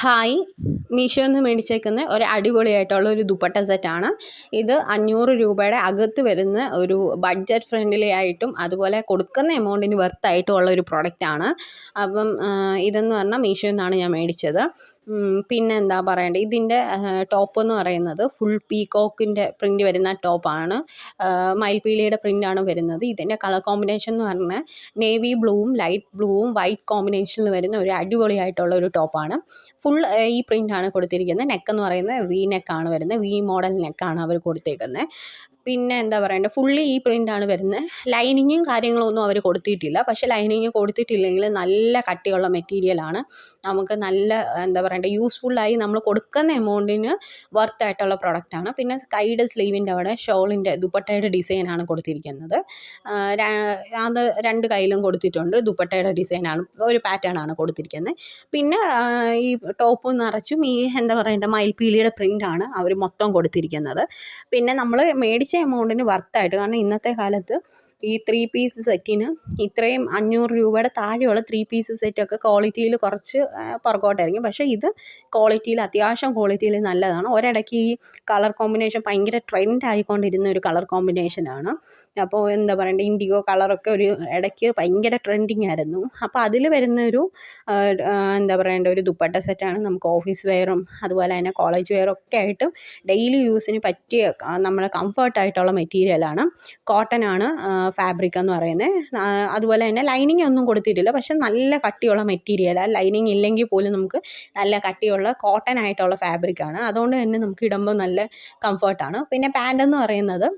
Hi, മീഷോയിൽ നിന്ന് മേടിച്ചേക്കുന്ന ഒരു അടിപൊളിയായിട്ടുള്ള ഒരു ദുപ്പട്ട സെറ്റാണ്. ഇത് 500 രൂപയുടെ അകത്ത് വരുന്ന ഒരു ബഡ്ജറ്റ് ഫ്രണ്ട്ലി ആയിട്ടും അതുപോലെ കൊടുക്കുന്ന എമൗണ്ടിന് വെർത്തായിട്ടും ഉള്ള ഒരു പ്രൊഡക്റ്റാണ്. അപ്പം ഇതെന്ന് പറഞ്ഞാൽ മീഷോയിൽ നിന്നാണ് ഞാൻ മേടിച്ചത്. പിന്നെ എന്താ പറയേണ്ടത്, ഇതിൻ്റെ ടോപ്പ് എന്ന് പറയുന്നത് ഫുൾ പീകോക്കിൻ്റെ പ്രിൻ്റ് വരുന്ന ടോപ്പാണ്. മയിൽപീലിയുടെ പ്രിൻ്റാണ് വരുന്നത്. ഇതിൻ്റെ കളർ കോമ്പിനേഷൻ എന്ന് പറഞ്ഞാൽ നേവി ബ്ലൂവും ലൈറ്റ് ബ്ലൂവും വൈറ്റ് കോമ്പിനേഷനിൽ വരുന്ന ഒരു അടിപൊളിയായിട്ടുള്ള ഒരു ടോപ്പാണ്. ഫുൾ ഈ പ്രിൻ്റാണ് കൊടുത്തിരിക്കുന്നത്. നെക്ക് എന്ന് പറയുന്നത് വി നെക്കാണ് വരുന്നത്. വി മോഡൽ നെക്കാണ് അവർ കൊടുത്തേക്കുന്നത്. പിന്നെ എന്താ പറയേണ്ടത്, ഫുള്ളി ഈ പ്രിൻ്റാണ് വരുന്നത്. ലൈനിങ്ങും കാര്യങ്ങളൊന്നും അവർ കൊടുത്തിട്ടില്ല. പക്ഷേ ലൈനിങ് കൊടുത്തിട്ടില്ലെങ്കിൽ നല്ല കട്ടിയുള്ള മെറ്റീരിയലാണ്. നമുക്ക് നല്ല എന്താ പറയേണ്ടത്, യൂസ്ഫുള്ളായി നമ്മൾ കൊടുക്കുന്ന എമൗണ്ടിന് വർത്തായിട്ടുള്ള പ്രൊഡക്റ്റാണ്. പിന്നെ കൈയുടെ സ്ലീവിൻ്റെ അവിടെ ഷോളിൻ്റെ ദുപ്പട്ടയുടെ ഡിസൈനാണ് കൊടുത്തിരിക്കുന്നത്. അത് രണ്ട് കയ്യിലും കൊടുത്തിട്ടുണ്ട്. ദുപ്പട്ടയുടെ ഡിസൈനാണ്, ഒരു പാറ്റേൺ ആണ് കൊടുത്തിരിക്കുന്നത്. പിന്നെ ഈ ടോപ്പ് നിറച്ചും ഈ എന്താ പറയേണ്ടത് മയിൽപീലിയുടെ പ്രിൻ്റാണ് അവർ മൊത്തം കൊടുത്തിരിക്കുന്നത്. പിന്നെ നമ്മൾ മേടിച്ച എമൗണ്ടിന് വർത്തായിട്ട്, കാരണം ഇന്നത്തെ കാലത്ത് ഈ 3 പീസ് സെറ്റിന് ഇത്രയും 500 രൂപയുടെ താഴെയുള്ള 3 പീസ് സെറ്റൊക്കെ ക്വാളിറ്റിയിൽ കുറച്ച് പുറകോട്ടായിരിക്കും. പക്ഷേ ഇത് ക്വാളിറ്റിയിൽ അത്യാവശ്യം ക്വാളിറ്റിയിൽ നല്ലതാണ്. ഒരിടയ്ക്ക് ഈ കളർ കോമ്പിനേഷൻ ഭയങ്കര ട്രെൻഡ് ആയിക്കൊണ്ടിരുന്ന ഒരു കളർ കോമ്പിനേഷനാണ്. അപ്പോൾ എന്താ പറയേണ്ടത്, ഇൻഡിഗോ കളറൊക്കെ ഒരു ഇടയ്ക്ക് ഭയങ്കര ട്രെൻഡിങ് ആയിരുന്നു. അപ്പോൾ അതിൽ വരുന്നൊരു എന്താ പറയേണ്ട ഒരു ദുപ്പട്ട സെറ്റാണ്. നമുക്ക് ഓഫീസ് വെയറും അതുപോലെ തന്നെ കോളേജ് വെയറൊക്കെ ആയിട്ടും ഡെയിലി യൂസിന് പറ്റിയ നമ്മുടെ കംഫർട്ടായിട്ടുള്ള മെറ്റീരിയലാണ്. കോട്ടനാണ് ഫാബ്രിക് എന്ന് പറയുന്നത്. അതുപോലെ തന്നെ ലൈനിങ് ഒന്നും കൊടുത്തിട്ടില്ല. പക്ഷെ നല്ല കട്ടിയുള്ള മെറ്റീരിയലാണ്. ലൈനിങ് ഇല്ലെങ്കിൽ പോലും നമുക്ക് നല്ല കട്ടിയുള്ള കോട്ടൺ ആയിട്ടുള്ള ഫാബ്രിക്കാണ്. അതുകൊണ്ട് തന്നെ നമുക്ക് ഇടുമ്പോൾ നല്ല കംഫർട്ടാണ്. പിന്നെ പാൻ്റ് എന്ന് പറയുന്നത്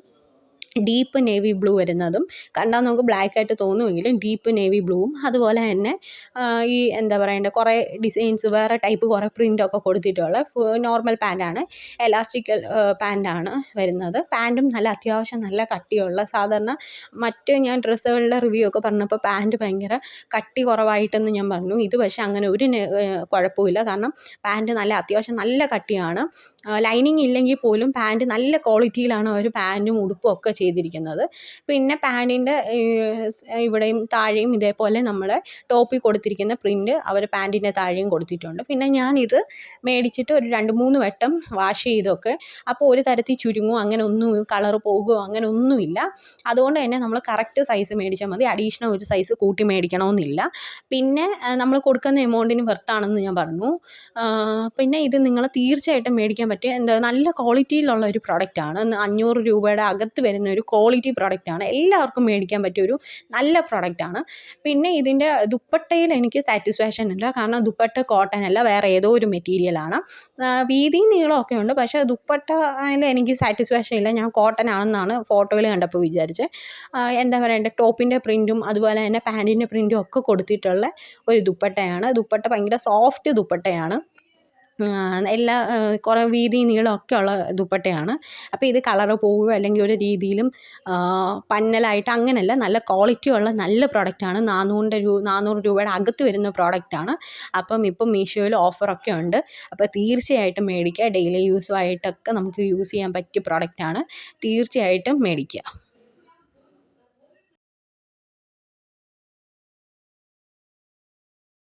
ഡീപ്പ് നേവി ബ്ലൂ വരുന്നതും, കണ്ടാൽ നമുക്ക് ബ്ലാക്ക് ആയിട്ട് തോന്നുമെങ്കിലും ഡീപ്പ് നേവി ബ്ലൂവും അതുപോലെ തന്നെ ഈ എന്താ പറയേണ്ടത് കുറേ ഡിസൈൻസ് വേറെ ടൈപ്പ് കുറേ പ്രിൻ്റൊക്കെ കൊടുത്തിട്ടുള്ള നോർമൽ പാൻറ്റാണ്. എലാസ്റ്റിക്കൽ പാൻറ്റാണ് വരുന്നത്. പാൻറ്റും നല്ല അത്യാവശ്യം നല്ല കട്ടിയുള്ള, സാധാരണ മറ്റ് ഞാൻ ഡ്രസ്സുകളുടെ റിവ്യൂ ഒക്കെ പറഞ്ഞപ്പോൾ പാൻറ്റ് ഭയങ്കര കട്ടി കുറവായിട്ടെന്ന് ഞാൻ പറഞ്ഞു. ഇത് പക്ഷേ അങ്ങനെ ഒരു കുഴപ്പമില്ല. കാരണം പാൻറ്റ് നല്ല അത്യാവശ്യം നല്ല കട്ടിയാണ്. ലൈനിങ് ഇല്ലെങ്കിൽ പോലും പാൻറ്റ് നല്ല ക്വാളിറ്റിയിലാണ് അവർ പാൻറ്റും ഉടുപ്പും ഒക്കെ ചെയ്തിരിക്കുന്നത്. പിന്നെ പാൻറ്റിൻ്റെ ഇവിടെയും താഴെയും ഇതേപോലെ നമ്മുടെ ടോപ്പിൽ കൊടുത്തിരിക്കുന്ന പ്രിൻ്റ് അവർ പാൻറ്റിൻ്റെ താഴെയും കൊടുത്തിട്ടുണ്ട്. പിന്നെ ഞാനിത് മേടിച്ചിട്ട് ഒരു 2-3 വട്ടം വാഷ് ചെയ്തൊക്കെ, അപ്പോൾ ഒരു തരത്തിൽ ചുരുങ്ങുമോ അങ്ങനെ ഒന്നും കളർ പോകുമോ അങ്ങനെ ഒന്നുമില്ല. അതുകൊണ്ട് തന്നെ നമ്മൾ കറക്റ്റ് സൈസ് മേടിച്ചാൽ മതി. അഡീഷണൽ ഒരു സൈസ് കൂട്ടി മേടിക്കണമെന്നില്ല. പിന്നെ നമ്മൾ കൊടുക്കുന്ന എമൗണ്ടിന് വെർത്താണെന്ന് ഞാൻ പറഞ്ഞു. പിന്നെ ഇത് നിങ്ങൾ തീർച്ചയായിട്ടും മേടിക്കാൻ പറ്റിയ നല്ല ക്വാളിറ്റിയിലുള്ള ഒരു പ്രൊഡക്റ്റാണ്. 500 രൂപയുടെ അകത്ത് വരുന്ന ഒരു ക്വാളിറ്റി പ്രൊഡക്റ്റാണ്. എല്ലാവർക്കും മേടിക്കാൻ പറ്റിയ ഒരു നല്ല പ്രൊഡക്റ്റാണ്. പിന്നെ ഇതിൻ്റെ ദുപ്പട്ടയിൽ എനിക്ക് സാറ്റിസ്ഫാക്ഷൻ ഇല്ല. കാരണം ദുപ്പട്ട കോട്ടൺ അല്ല, വേറെ ഏതോ ഒരു മെറ്റീരിയലാണ്. വീതിയും നീളമൊക്കെ ഉണ്ട്. പക്ഷേ ദുപ്പട്ടയിൽ എനിക്ക് സാറ്റിസ്ഫാക്ഷൻ ഇല്ല. ഞാൻ കോട്ടൺ ആണെന്നാണ് ഫോട്ടോയിൽ കണ്ടപ്പോൾ വിചാരിച്ചത്. എന്താ പറയേണ്ടത്, ടോപ്പിൻ്റെ പ്രിൻറ്റും അതുപോലെ തന്നെ പാൻറ്റിൻ്റെ പ്രിൻറ്റും ഒക്കെ കൊടുത്തിട്ടുള്ള ഒരു ദുപ്പട്ടയാണ്. ദുപ്പട്ട ഭയങ്കര സോഫ്റ്റ് ദുപ്പട്ടയാണ്. എല്ലാ കുറേ വീതി നീളമൊക്കെ ഉള്ള ദുപ്പട്ടയാണ്. അപ്പോൾ ഇത് കളറ് പോവുകയോ അല്ലെങ്കിൽ ഒരു രീതിയിലും പന്നലായിട്ട് അങ്ങനെയല്ല, നല്ല ക്വാളിറ്റി ഉള്ള നല്ല പ്രൊഡക്റ്റാണ്. 400 രൂപയുടെ അകത്ത് വരുന്ന പ്രോഡക്റ്റാണ്. അപ്പം ഇപ്പം മീഷോയിൽ ഓഫറൊക്കെ ഉണ്ട്. അപ്പോൾ തീർച്ചയായിട്ടും മേടിക്കുക. ഡെയിലി യൂസുമായിട്ടൊക്കെ നമുക്ക് യൂസ് ചെയ്യാൻ പറ്റിയ പ്രൊഡക്റ്റാണ്. തീർച്ചയായിട്ടും മേടിക്കുക.